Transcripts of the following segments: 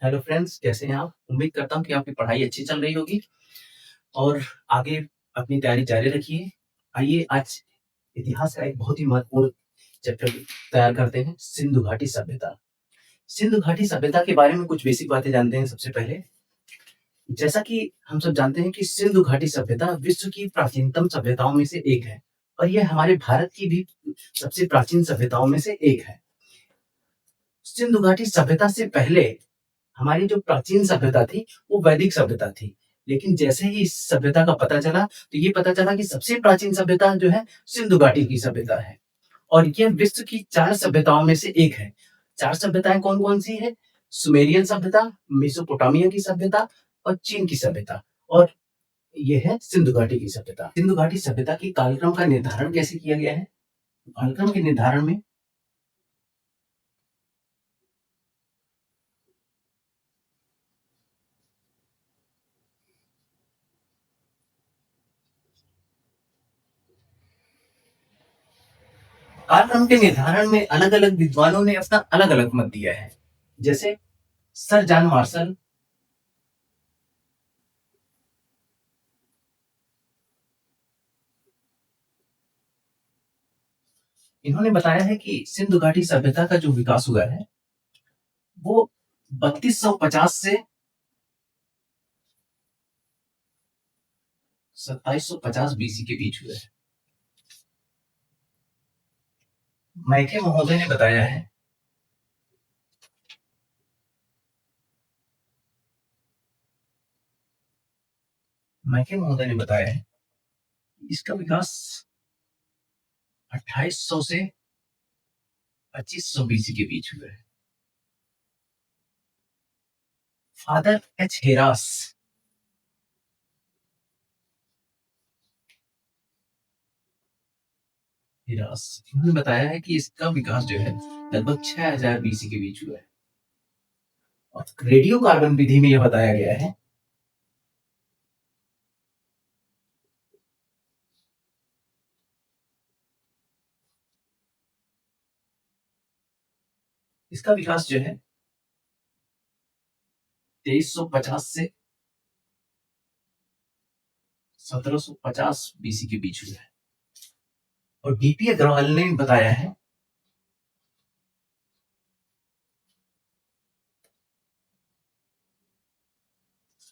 Hello friends, कैसे हैं आप? उम्मीद करता हूँ कि आपकी पढ़ाई अच्छी चल रही होगी और आगे अपनी तैयारी जारी रखिए। आइए आज इतिहास का एक बहुत ही महत्वपूर्ण चैप्टर तैयार करते हैं, सिंधु घाटी सभ्यता। सिंधु घाटी सभ्यता के बारे में कुछ बेसिक बातें जानते हैं सबसे पहले। जैसा कि हम सब जानते हैं कि सिंधु घाटी सभ्यता विश्व की प्राचीनतम सभ्यताओं में से एक है और यह हमारे भारत की भी सबसे प्राचीन सभ्यताओं में से एक है। सिंधु घाटी सभ्यता से पहले हमारी जो प्राचीन सभ्यता थी वो वैदिक सभ्यता थी। लेकिन जैसे ही इस सभ्यता का पता चला तो ये पता चला कि सबसे प्राचीन सभ्यता जो है सिंधु घाटी की सभ्यता है और यह विश्व की 4 सभ्यताओं में से एक है। 4 सभ्यताएं कौन-कौन सी है? सुमेरियन सभ्यता, मेसोपोटामिया की सभ्यता और चीन की सभ्यता और यह है सिंधु घाटी की सभ्यता। सिंधु घाटी सभ्यता के कालक्रम का निर्धारण कैसे किया गया है? कालक्रम के निर्धारण में कालक्रम के निर्धारण में अलग-अलग विद्वानों ने अपना अलग-अलग मत दिया है। जैसे सर जॉन मार्शल इन्होंने बताया है कि सिंधु घाटी सभ्यता का जो विकास हुआ है वो 3250 से 2750 बीसी के बीच हुआ है। मैके महोदय ने बताया है मैके महोदय ने बताया है इसका विकास 2800 से 2500 बीसी के बीच हुआ है। फादर एच हेरास हिरास इन्होंने बताया है कि इसका विकास जो है लगभग 6000 बीसी के बीच हुआ है और रेडियो कार्बन विधि में यह बताया गया है इसका विकास जो है 2350 से 1750 बीसी के बीच हुआ है और डीपी अग्रवाल ने बताया है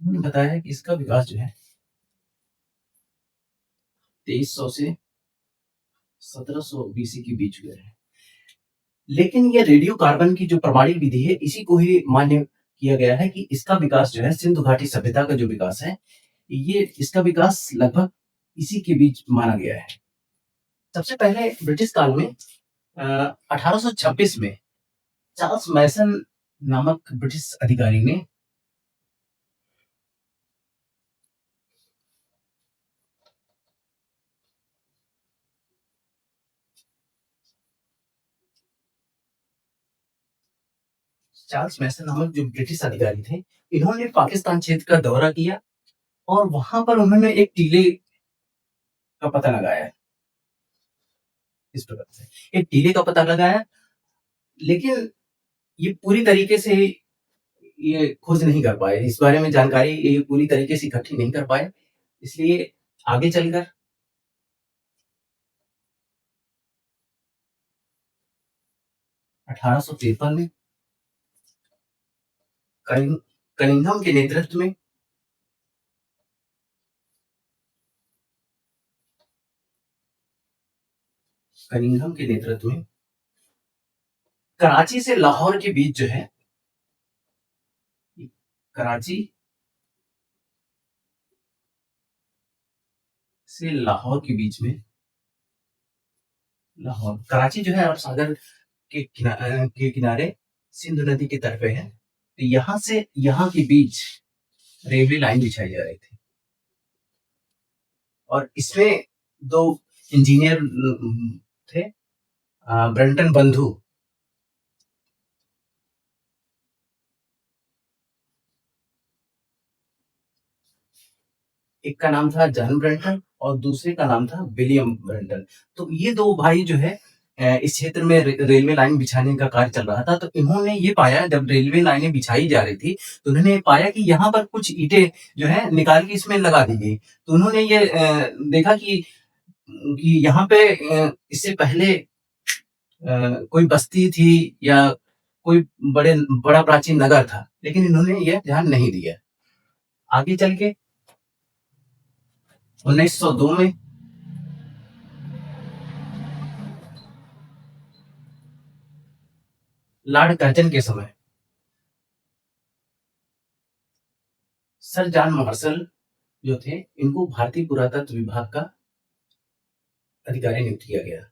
उन्होंने बताया है कि इसका विकास जो है 2300 से 1700 बीसी के बीच हुआ है। लेकिन यह रेडियो कार्बन की जो प्रमाणिक विधि है इसी को ही मान्य किया गया है कि इसका विकास जो है सिंधु घाटी सभ्यता का जो विकास है ये इसका विकास लगभग इसी के बीच माना गया है। सबसे पहले ब्रिटिश काल में 1826 में चार्ल्स मैसन नामक ब्रिटिश अधिकारी ने चार्ल्स मैसन नामक जो ब्रिटिश अधिकारी थे इन्होंने पाकिस्तान क्षेत्र का दौरा किया और वहां पर उन्होंने एक टीले का पता लगाया। इस प्रकार से एक टीले का पता लगाया लेकिन ये पूरी तरीके से ये खोज नहीं कर पाए, इस बारे में जानकारी ये पूरी तरीके से इकट्ठी नहीं कर पाए, इसलिए आगे चलकर 1853 में कनिंग कनिंघम के नेतृत्व में कनिंघम के नेतृत्व में कराची से लाहौर के बीच जो है कराची से लाहौर के बीच में लाहौर कराची जो है अरब सागर के किनारे सिंधु नदी के तरफ है तो यहाँ से यहाँ के बीच रेलवे लाइन बिछाई जा रही थी और इसमें दो इंजीनियर थे ब्रंटन बंधु एक का नाम था जॉन ब्रंटन और दूसरे का नाम था विलियम ब्रंटन। तो ये दो भाई जो है इस क्षेत्र में रेलवे लाइन बिछाने का कार्य चल रहा था, तो इन्होंने ये पाया जब रेलवे लाइनें बिछाई जा रही थी, तो उन्होंने पाया कि यहाँ पर कुछ ईंटें जो है निकाल के इसमें लगा दी गई। तो उन्होंने ये देखा कि यहाँ पे इससे पहले कोई बस्ती थी या कोई बड़ा प्राचीन नगर था, लेकिन इन्होंने ये ध्यान नहीं दिया। आगे चल के 1902 में लॉर्ड कर्जन के समय सर जॉन मार्शल जो थे, इनको भारतीय पुरातत्व विभाग का अधिकारी नियुक्त किया गया।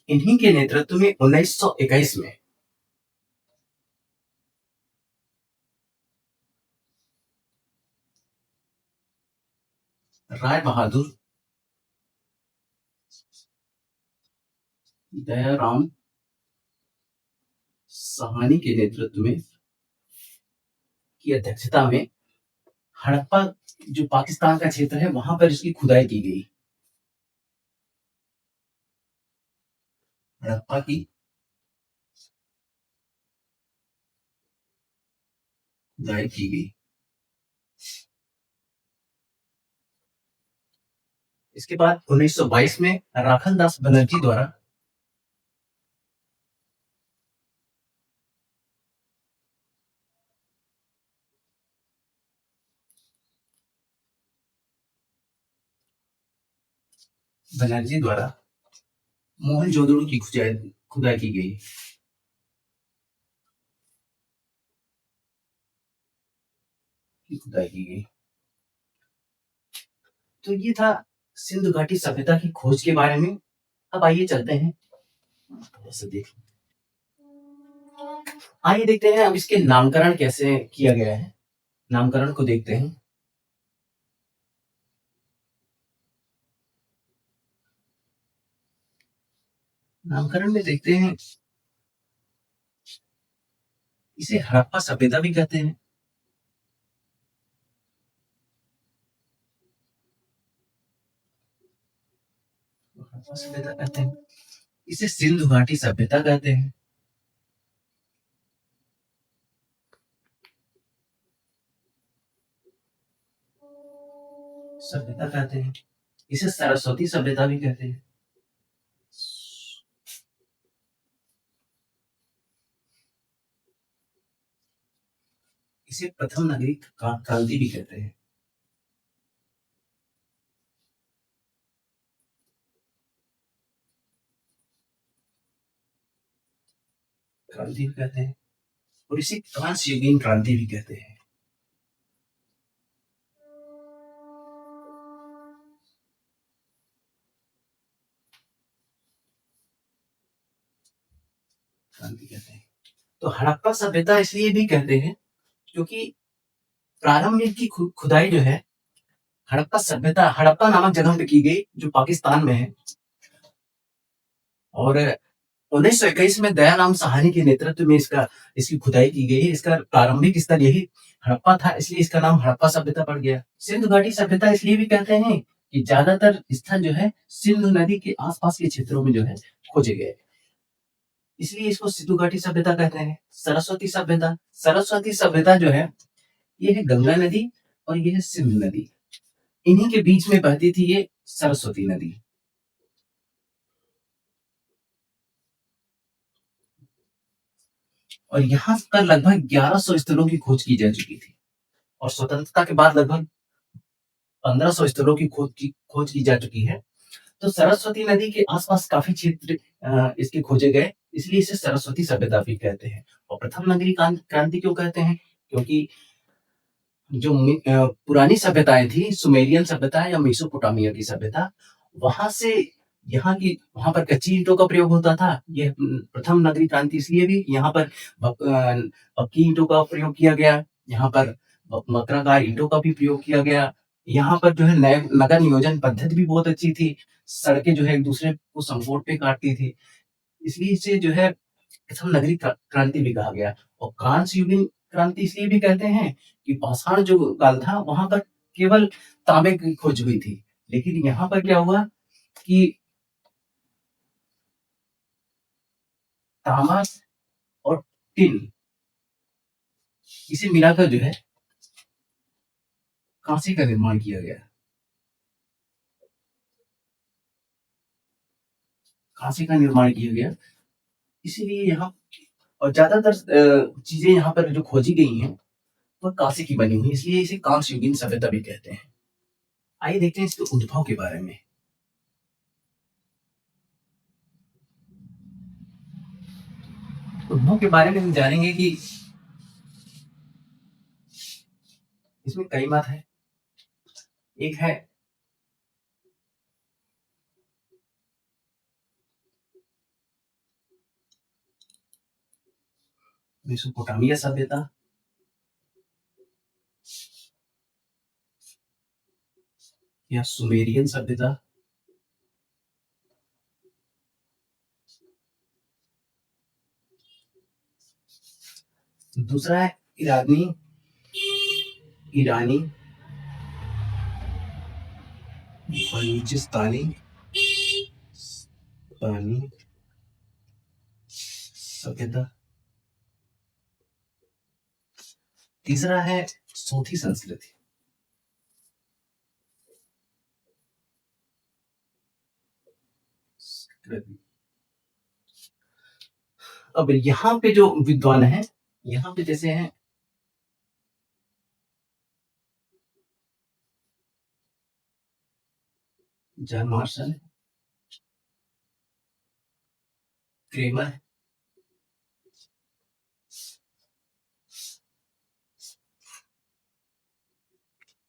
इन्हीं के नेतृत्व में 1921 में राय बहादुर दयाराम साहनी के नेतृत्व में की अध्यक्षता में हड़प्पा जो पाकिस्तान का क्षेत्र है वहां पर इसकी खुदाई की गई। हड़प्पा की खुदाई की गई। इसके बाद 1922 में राखन दास बनर्जी द्वारा मोहनजोदड़ो की खुदाई की गई। तो ये था सिंधु घाटी सभ्यता की खोज के बारे में। अब आइए चलते हैं थोड़ा सा देख। आइए देखते हैं अब इसके नामकरण कैसे किया गया है। नामकरण को देखते हैं। नामकरण में देखते हैं इसे हड़प्पा सभ्यता भी कहते हैं। हड़प्पा सभ्यता कहते हैं। इसे सिंधु घाटी सभ्यता कहते हैं। सभ्यता कहते हैं। इसे सरस्वती सभ्यता भी कहते हैं। इसे प्रथम नगरी क्रांति भी कहते हैं। क्रांति भी कहते हैं और इसे ट्रांसयुगीन क्रांति भी कहते हैं। क्रांति कहते हैं। तो हड़प्पा सभ्यता इसलिए भी कहते हैं क्योंकि प्रारंभ में की खुदाई जो है हड़प्पा सभ्यता हड़प्पा नामक जगह पे की गई जो पाकिस्तान में है। और 1921 में दयाराम साहनी के नेतृत्व में इसकी खुदाई की गई। इसका प्रारंभिक स्थल यही हड़प्पा था, इसलिए इसका नाम हड़प्पा सभ्यता पड़ गया। सिंधु घाटी सभ्यता इसलिए भी कहते हैं कि ज्यादातर स्थल जो है सिंधु नदी के आसपास के क्षेत्रों में जो है खोजे गए, इसलिए इसको सिंधु घाटी सभ्यता कहते हैं। सरस्वती सभ्यता जो है ये है गंगा नदी और ये है सिंधु नदी, इन्हीं के बीच में बहती थी ये सरस्वती नदी। और यहाँ पर लगभग 1100 स्थलों की खोज की जा चुकी थी और स्वतंत्रता के बाद लगभग 1500 स्थलों की खोज की जा चुकी है। तो सरस्वती नदी के आसपास काफी क्षेत्र इसके खोजे गए, इसलिए इसे सरस्वती सभ्यता भी कहते हैं। और प्रथम नगरी क्रांति क्यों कहते हैं? क्योंकि जो पुरानी सभ्यताएं थी, सुमेरियन सभ्यता या मेसोपोटामिया की सभ्यता, वहां से वहां पर कच्ची ईंटों का प्रयोग होता था। यह प्रथम नगरी क्रांति इसलिए भी यहाँ पर पक्की ईंटों का प्रयोग किया गया, यहाँ पर मकराकार ईंटों का भी प्रयोग किया गया। यहाँ पर जो है नगर नियोजन पद्धति भी बहुत अच्छी थी, सड़कें जो है एक दूसरे को समकोण पे काटती थी, इसलिए इसे जो है प्रथम नगरी क्रांति भी कहा गया। और कांस्य युगीन क्रांति इसलिए भी कहते हैं कि पाषाण जो काल था वहां पर केवल तांबे की खोज हुई थी, लेकिन यहाँ पर क्या हुआ कि तांबा और टिन इसे मिलाकर जो है कांसे का निर्माण किया गया। कांसे का निर्माण किया गया, इसीलिए यहाँ और ज्यादातर चीजें यहाँ पर जो खोजी गई हैं वह कांसे की बनी हुई, इसलिए इसे कांस्य युगीन सभ्यता भी कहते हैं। आइए देखते हैं इसके उद्भव के बारे में। उद्भव के बारे में हम जानेंगे कि इसमें कई मत है। एक है मेसोपोटामिया सभ्यता, या सुमेरियन सभ्यता, दूसरा है ईरानी ईरानी बलूचिस्तानी सभ्यता, तीसरा है सोथी संस्कृति। अब यहाँ पे जो विद्वान है, यहाँ पे जैसे हैं John Marshall, Kramer,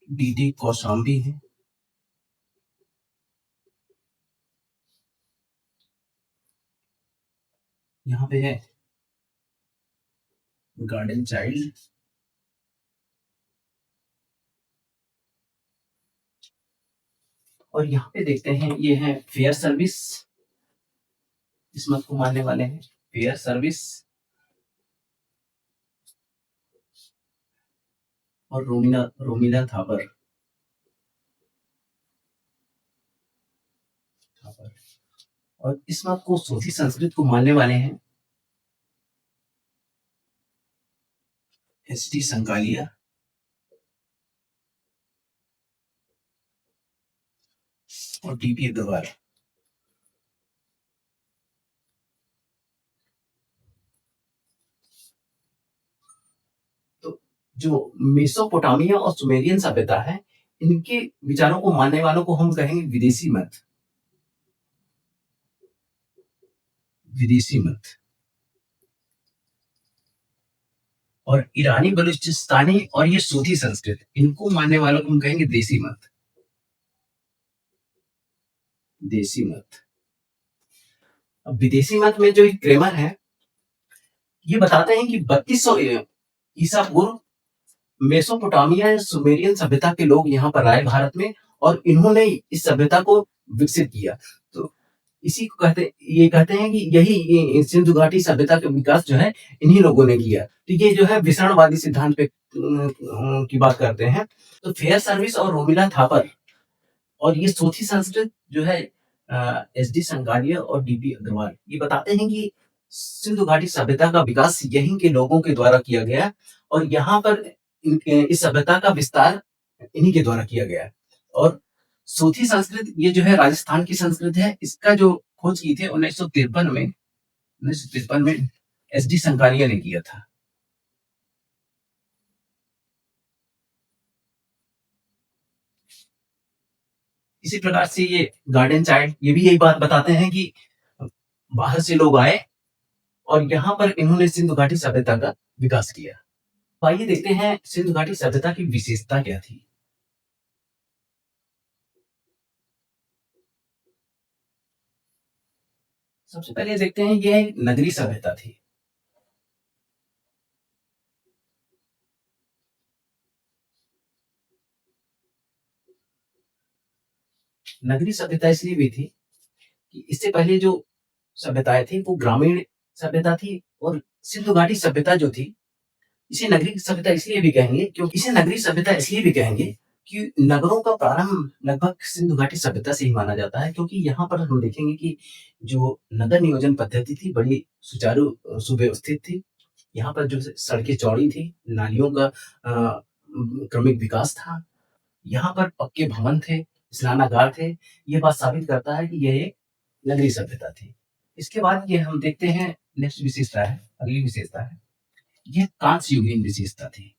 D Kosambi है, यहाँ पे है गार्डन चाइल्ड, और यहाँ पे देखते हैं ये है फेयर सर्विस, इस मत को मानने वाले हैं फेयर सर्विस, और रोमिला थापर। और इस मत को सोथी संस्कृत को मानने वाले हैं एस टी संकालिया और टीपी अग्रवाल। तो जो मेसोपोटामिया और सुमेरियन सभ्यता है, इनके विचारों को मानने वालों को हम कहेंगे विदेशी मत, विदेशी मत। और ईरानी बलूचिस्तानी और ये सूथी संस्कृत, इनको मानने वालों को हम कहेंगे देसी मत, देसी मत। अब विदेशी मत में जो क्रेमर है, ये बताते हैं कि 3200 ईसा पूर्व मेसोपोटामिया या सुमेरियन सभ्यता के लोग यहाँ पर आए भारत में, और इन्होंने इस सभ्यता को विकसित किया। तो इसी को ये कहते हैं कि यही सिंधु घाटी सभ्यता का विकास जो है इन्हीं लोगों ने किया। तो ये जो है विसरणवादी सिद्धांत पे की बात करते हैं। तो फेयर सर्विस और रोमिला थापर और ये सोथी संस्कृत जो है एस डी संगालिया और डी पी अग्रवाल, ये बताते हैं कि सिंधु घाटी सभ्यता का विकास यहीं के लोगों के द्वारा किया गया, और यहाँ पर इस सभ्यता का विस्तार इन्हीं के द्वारा किया गया। और सोथी संस्कृत ये जो है राजस्थान की संस्कृत है, इसका जो खोज की थे 1953 में एस डी संकारिया ने किया था। इसी प्रकार से ये गार्डन चाइल्ड ये भी यही बात बताते हैं कि बाहर से लोग आए और यहाँ पर इन्होंने सिंधु घाटी सभ्यता का विकास किया। आइए देखते हैं सिंधु घाटी सभ्यता की विशेषता क्या थी। सबसे पहले देखते हैं यह नगरी सभ्यता थी। नगरी सभ्यता इसलिए भी थी कि इससे पहले जो सभ्यताएं थी वो ग्रामीण सभ्यता थी, और सिंधु घाटी सभ्यता जो थी इसे नगरीय सभ्यता इसलिए भी कहेंगे क्योंकि इसे नगरीय सभ्यता इसलिए भी कहेंगे कि नगरों का प्रारंभ लगभग सिंधु घाटी सभ्यता से ही माना जाता है, क्योंकि यहाँ पर हम देखेंगे कि जो नगर नियोजन पद्धति थी बड़ी सुचारू सुव्यवस्थित थी। यहाँ पर जो सड़कें चौड़ी थी, नालियों का क्रमिक विकास था। यहाँ पर पक्के भवन थे, स्नानागार थे। ये बात साबित करता है कि यह एक नगरीय सभ्यता थी। इसके बाद ये हम देखते हैं नेक्स्ट विशेषता है, अगली विशेषता है, ये कांस्य युगीन विशेषता थी।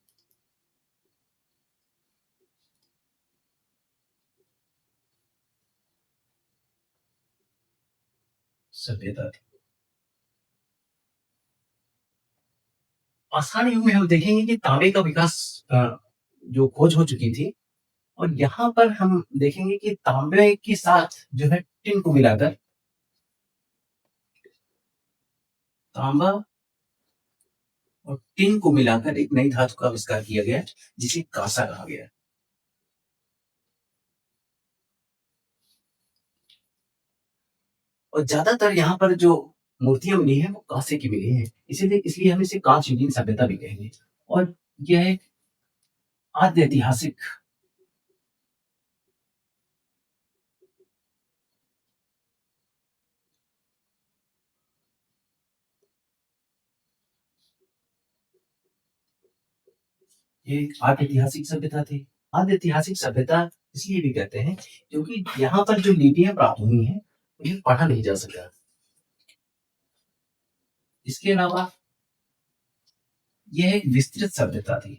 सभ्यता थी। पाषाण युग में हम देखेंगे कि तांबे का विकास जो खोज हो चुकी थी, और यहाँ पर हम देखेंगे कि तांबे के साथ जो है टिन को मिलाकर तांबा और टिन को मिलाकर एक नई धातु का आविष्कार किया गया, जिसे कांसा कहा गया। और ज्यादातर यहाँ पर जो मूर्तियां मिली हैं वो कांसे की मिली हैं, इसीलिए इसलिए हम इसे कांस्य युगीन सभ्यता भी कहेंगे। और यह एक आद्य ऐतिहासिक ये एक आद्य ऐतिहासिक सभ्यता थी। आद्य ऐतिहासिक सभ्यता इसलिए भी कहते हैं क्योंकि यहाँ पर जो लिपियां प्राप्त हुई हैं उन्हें पढ़ा नहीं जा सका। इसके अलावा यह एक विस्तृत सभ्यता थी।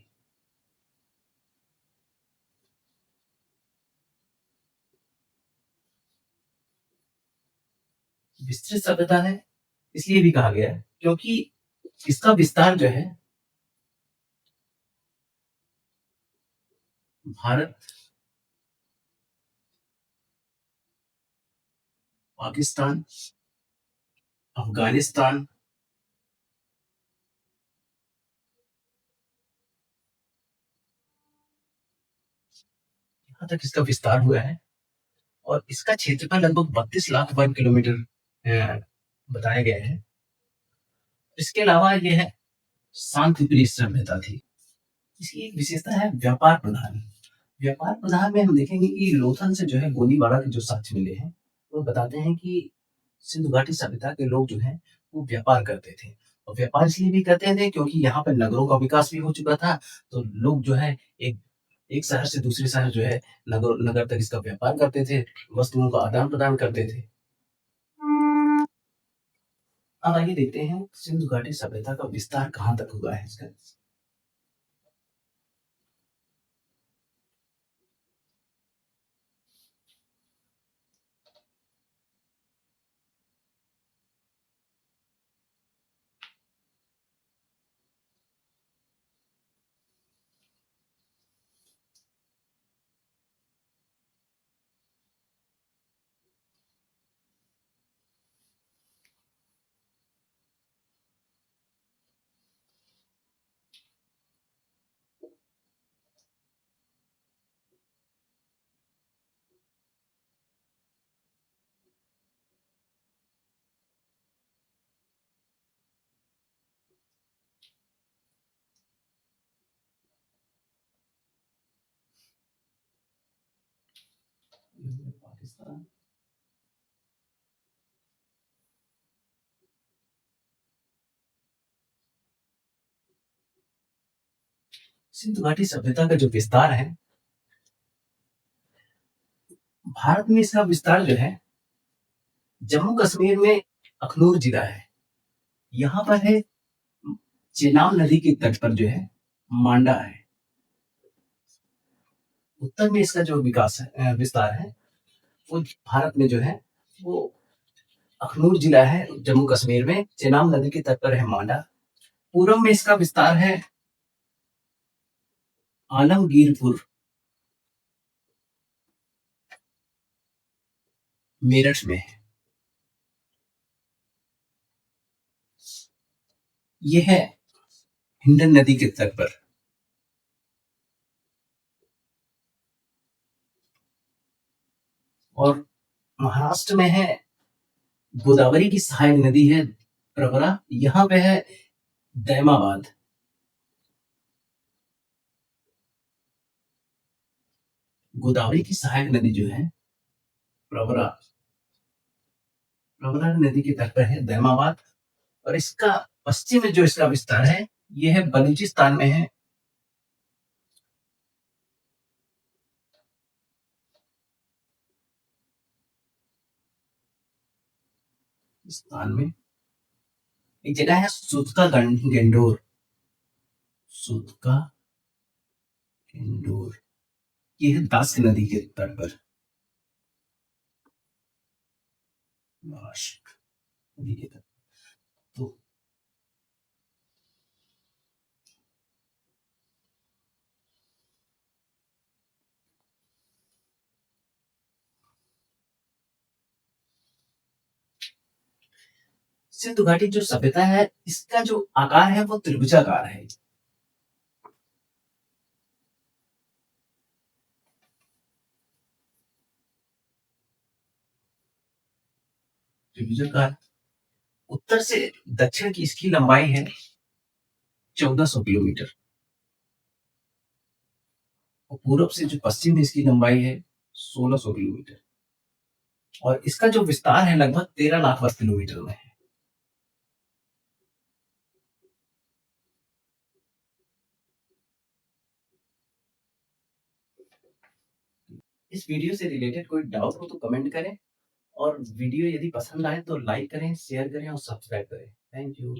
विस्तृत सभ्यता है इसलिए भी कहा गया है क्योंकि इसका विस्तार जो है भारत, पाकिस्तान, अफगानिस्तान, यहाँ तक इसका विस्तार हुआ है। और इसका क्षेत्रफल लगभग 32 लाख वर्ग किलोमीटर बताया गया है। इसके अलावा यह शांतिप्रिय सभ्यता थी। इसकी एक विशेषता है व्यापार प्रधान। व्यापार प्रधान में हम देखेंगे कि लोथल से जो है गोलीबारा के जो साक्ष्य मिले हैं वो बताते हैं कि सिंधु घाटी सभ्यता के लोग जो हैं वो व्यापार करते थे। और व्यापार इसलिए भी करते थे क्योंकि यहाँ पर नगरों का विकास भी हो चुका था, तो लोग जो है एक एक शहर से दूसरे शहर जो है नगर नगर तक इसका व्यापार करते थे, वस्तुओं का आदान प्रदान करते थे। अब आइए देखते हैं सिंधु घाटी सभ्यता का विस्तार कहाँ तक हुआ है इसका। पाकिस्तान, सिंधु घाटी सभ्यता का जो विस्तार है, भारत में इसका विस्तार जो है जम्मू कश्मीर में अखनूर जिला है, यहाँ पर है चेनाब नदी के तट पर जो है मांडा है। उत्तर में इसका जो विकास है विस्तार है वो भारत में जो है वो अखनूर जिला है जम्मू कश्मीर में, चेनाब नदी के तट पर है मांडा। पूर्व में इसका विस्तार है आलमगीरपुर, मेरठ में है। यह है हिंडन नदी के तट पर। और महाराष्ट्र में है गोदावरी की सहायक नदी है प्रवरा, यहाँ पे है दैमाबाद। गोदावरी की सहायक नदी जो है प्रवरा प्रवरा नदी के तट पर है दैमाबाद, और इसका पश्चिम में जो इसका विस्तार है ये है बलूचिस्तान में है। स्थान में एक जगह है सुदका गेंडोर, सुदका गेंडोर, ये है दास नदी के तट पर, महाराष्ट्र नदी के तट। तो सिंधु घाटी जो सभ्यता है इसका जो आकार है वो त्रिभुजाकार है। त्रिभुजाकार, उत्तर से दक्षिण की इसकी लंबाई है 1400 किलोमीटर, और पूर्व से जो पश्चिम में इसकी लंबाई है 1600 किलोमीटर, और इसका जो विस्तार है लगभग 13 लाख वर्ग किलोमीटर में है। इस वीडियो से रिलेटेड कोई डाउट हो तो कमेंट करें, और वीडियो यदि पसंद आए तो लाइक करें, शेयर करें और सब्सक्राइब करें। Thank you.